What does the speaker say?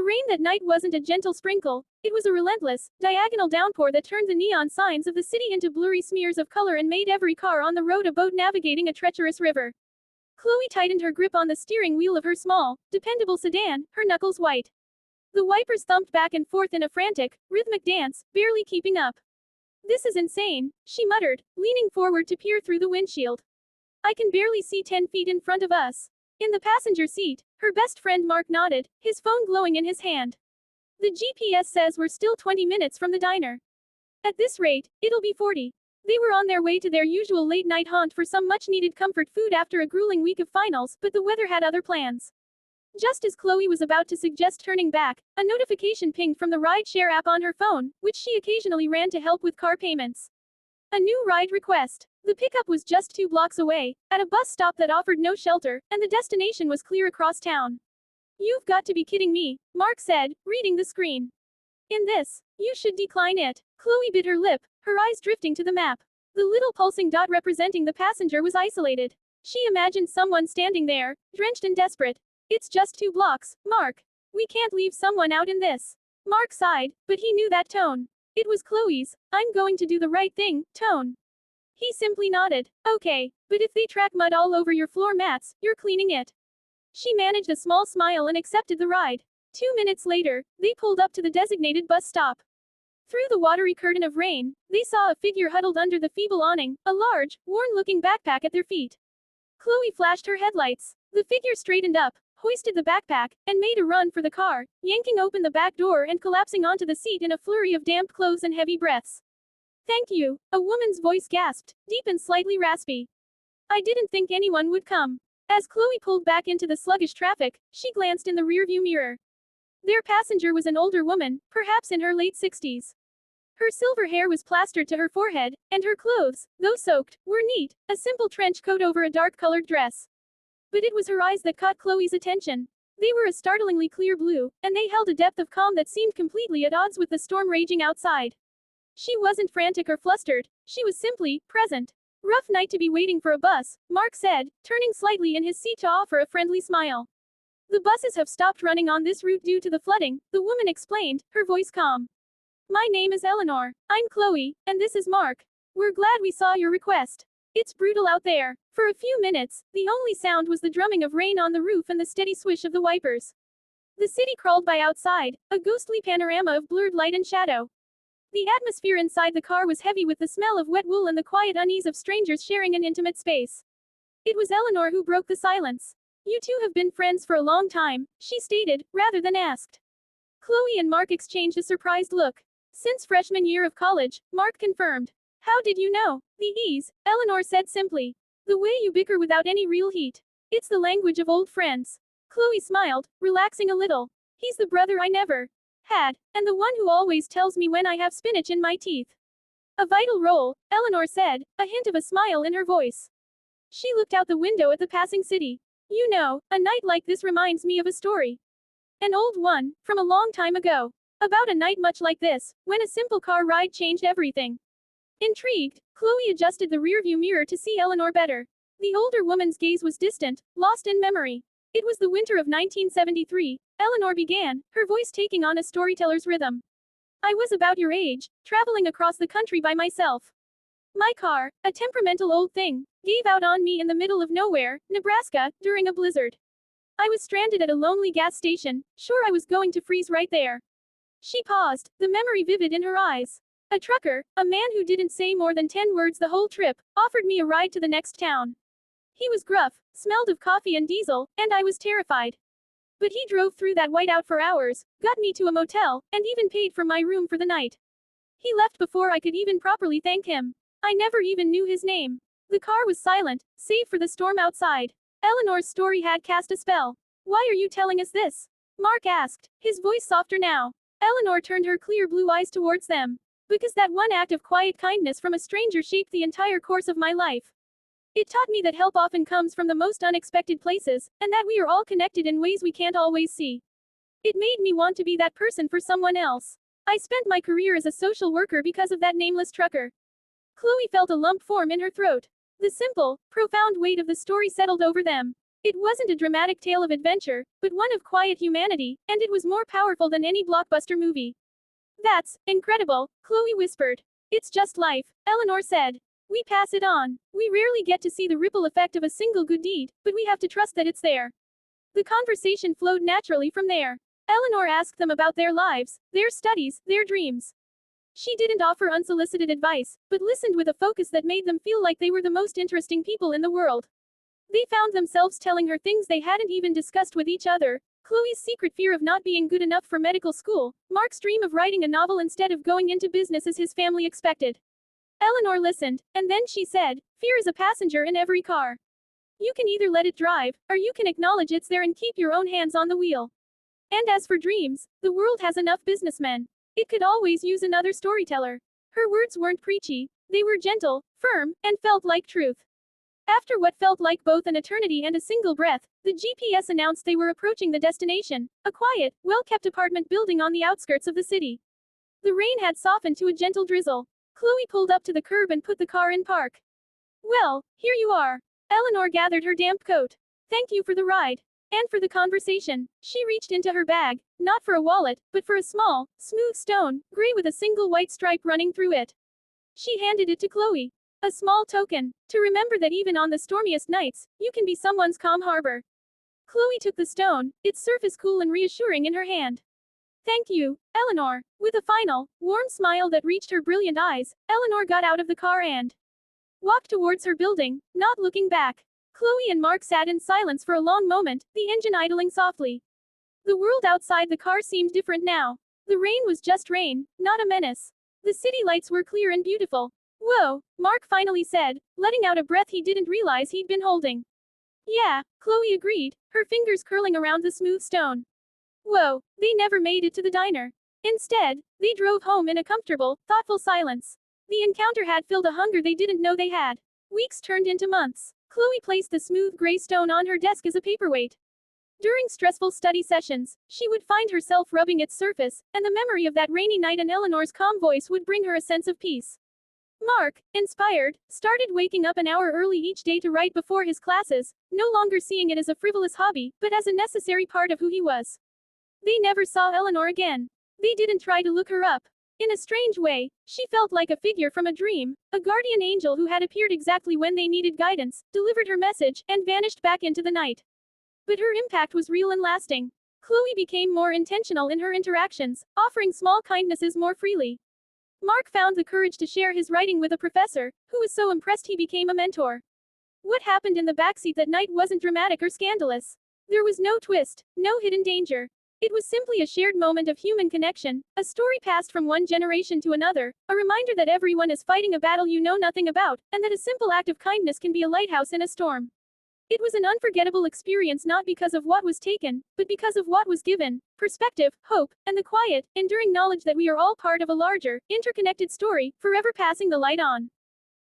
The rain that night wasn't a gentle sprinkle, it was a relentless, diagonal downpour that turned the neon signs of the city into blurry smears of color and made every car on the road a boat navigating a treacherous river. Chloe tightened her grip on the steering wheel of her small, dependable sedan, her knuckles white. The wipers thumped back and forth in a frantic, rhythmic dance, barely keeping up. "This is insane," she muttered, leaning forward to peer through the windshield. "I can barely see 10 feet in front of us." In the passenger seat, her best friend Mark nodded, his phone glowing in his hand. "The GPS says we're still 20 minutes from the diner. At this rate, it'll be 40. They were on their way to their usual late-night haunt for some much-needed comfort food after a grueling week of finals, but the weather had other plans. Just as Chloe was about to suggest turning back, a notification pinged from the ride-share app on her phone, which she occasionally ran to help with car payments. A new ride request. The pickup was just 2 blocks away, at a bus stop that offered no shelter, and the destination was clear across town. "You've got to be kidding me," Mark said, reading the screen. "In this, you should decline it." Chloe bit her lip, her eyes drifting to the map. The little pulsing dot representing the passenger was isolated. She imagined someone standing there, drenched and desperate. "It's just 2 blocks, Mark. We can't leave someone out in this." Mark sighed, but he knew that tone. It was Chloe's, "I'm going to do the right thing," tone. He simply nodded. "Okay, but if they track mud all over your floor mats, you're cleaning it." She managed a small smile and accepted the ride. 2 minutes later, they pulled up to the designated bus stop. Through the watery curtain of rain, they saw a figure huddled under the feeble awning, a large, worn-looking backpack at their feet. Chloe flashed her headlights. The figure straightened up, hoisted the backpack, and made a run for the car, yanking open the back door and collapsing onto the seat in a flurry of damp clothes and heavy breaths. "Thank you," a woman's voice gasped, deep and slightly raspy. "I didn't think anyone would come." As Chloe pulled back into the sluggish traffic, she glanced in the rearview mirror. Their passenger was an older woman, perhaps in her late 60s. Her silver hair was plastered to her forehead, and her clothes, though soaked, were neat, a simple trench coat over a dark-colored dress. But it was her eyes that caught Chloe's attention. They were a startlingly clear blue, and they held a depth of calm that seemed completely at odds with the storm raging outside. She wasn't frantic or flustered, she was simply present. "Rough night to be waiting for a bus," Mark said, turning slightly in his seat to offer a friendly smile. "The buses have stopped running on this route due to the flooding," the woman explained, her voice calm. "My name is Eleanor. I'm Chloe, and this is Mark. We're glad we saw your request. It's brutal out there." For a few minutes, the only sound was the drumming of rain on the roof and the steady swish of the wipers. The city crawled by outside, a ghostly panorama of blurred light and shadow. The atmosphere inside the car was heavy with the smell of wet wool and the quiet unease of strangers sharing an intimate space. It was Eleanor who broke the silence. "You two have been friends for a long time," she stated, rather than asked. Chloe and Mark exchanged a surprised look. "Since freshman year of college," Mark confirmed. "How did you know?" "The ease," Eleanor said simply. "The way you bicker without any real heat. It's the language of old friends." Chloe smiled, relaxing a little. "He's the brother I never had, and the one who always tells me when I have spinach in my teeth." "A vital role," Eleanor said, a hint of a smile in her voice. She looked out the window at the passing city. "You know, a night like this reminds me of a story. An old one, from a long time ago. About a night much like this, when a simple car ride changed everything." Intrigued, Chloe adjusted the rearview mirror to see Eleanor better. The older woman's gaze was distant, lost in memory. "It was the winter of 1973, Eleanor began, her voice taking on a storyteller's rhythm. "I was about your age, traveling across the country by myself. My car, a temperamental old thing, gave out on me in the middle of nowhere, Nebraska, during a blizzard. I was stranded at a lonely gas station, sure I was going to freeze right there." She paused, the memory vivid in her eyes. "A trucker, a man who didn't say more than 10 words the whole trip, offered me a ride to the next town. He was gruff, smelled of coffee and diesel, and I was terrified. But he drove through that whiteout for hours, got me to a motel, and even paid for my room for the night. He left before I could even properly thank him. I never even knew his name." The car was silent, save for the storm outside. Eleanor's story had cast a spell. "Why are you telling us this?" Mark asked, his voice softer now. Eleanor turned her clear blue eyes towards them. "Because that one act of quiet kindness from a stranger shaped the entire course of my life. It taught me that help often comes from the most unexpected places, and that we are all connected in ways we can't always see. It made me want to be that person for someone else. I spent my career as a social worker because of that nameless trucker." Chloe felt a lump form in her throat. The simple, profound weight of the story settled over them. It wasn't a dramatic tale of adventure, but one of quiet humanity, and it was more powerful than any blockbuster movie. That's incredible, Chloe whispered. It's just life, Eleanor said. We pass it on. We rarely get to see the ripple effect of a single good deed, but we have to trust that it's there. The conversation flowed naturally from there. Eleanor asked them about their lives, their studies, their dreams. She didn't offer unsolicited advice, but listened with a focus that made them feel like they were the most interesting people in the world. They found themselves telling her things they hadn't even discussed with each other. Chloe's secret fear of not being good enough for medical school, Mark's dream of writing a novel instead of going into business as his family expected. Eleanor listened, and then she said, fear is a passenger in every car. You can either let it drive, or you can acknowledge it's there and keep your own hands on the wheel. And as for dreams, the world has enough businessmen. It could always use another storyteller. Her words weren't preachy, they were gentle, firm, and felt like truth. After what felt like both an eternity and a single breath, the GPS announced they were approaching the destination, a quiet, well-kept apartment building on the outskirts of the city. The rain had softened to a gentle drizzle. Chloe pulled up to the curb and put the car in park. Well, here you are. Eleanor gathered her damp coat. Thank you for the ride. And for the conversation. She reached into her bag, not for a wallet, but for a small, smooth stone, gray with a single white stripe running through it. She handed it to Chloe. A small token, to remember that even on the stormiest nights, you can be someone's calm harbor. Chloe took the stone, its surface cool and reassuring in her hand. Thank you, Eleanor. With a final, warm smile that reached her brilliant eyes, Eleanor got out of the car and walked towards her building, not looking back. Chloe and Mark sat in silence for a long moment, the engine idling softly. The world outside the car seemed different now. The rain was just rain, not a menace. The city lights were clear and beautiful. Whoa, Mark finally said, letting out a breath he didn't realize he'd been holding. Yeah, Chloe agreed, her fingers curling around the smooth stone. Whoa, they never made it to the diner. Instead, they drove home in a comfortable, thoughtful silence. The encounter had filled a hunger they didn't know they had. Weeks turned into months. Chloe placed the smooth gray stone on her desk as a paperweight. During stressful study sessions, she would find herself rubbing its surface, and the memory of that rainy night and Eleanor's calm voice would bring her a sense of peace. Mark, inspired, started waking up an hour early each day to write before his classes, no longer seeing it as a frivolous hobby, but as a necessary part of who he was. They never saw Eleanor again. They didn't try to look her up. In a strange way, she felt like a figure from a dream, a guardian angel who had appeared exactly when they needed guidance, delivered her message, and vanished back into the night. But her impact was real and lasting. Chloe became more intentional in her interactions, offering small kindnesses more freely. Mark found the courage to share his writing with a professor, who was so impressed he became a mentor. What happened in the backseat that night wasn't dramatic or scandalous. There was no twist, no hidden danger. It was simply a shared moment of human connection, a story passed from one generation to another, a reminder that everyone is fighting a battle you know nothing about, and that a simple act of kindness can be a lighthouse in a storm. It was an unforgettable experience not because of what was taken, but because of what was given, perspective, hope, and the quiet, enduring knowledge that we are all part of a larger, interconnected story, forever passing the light on.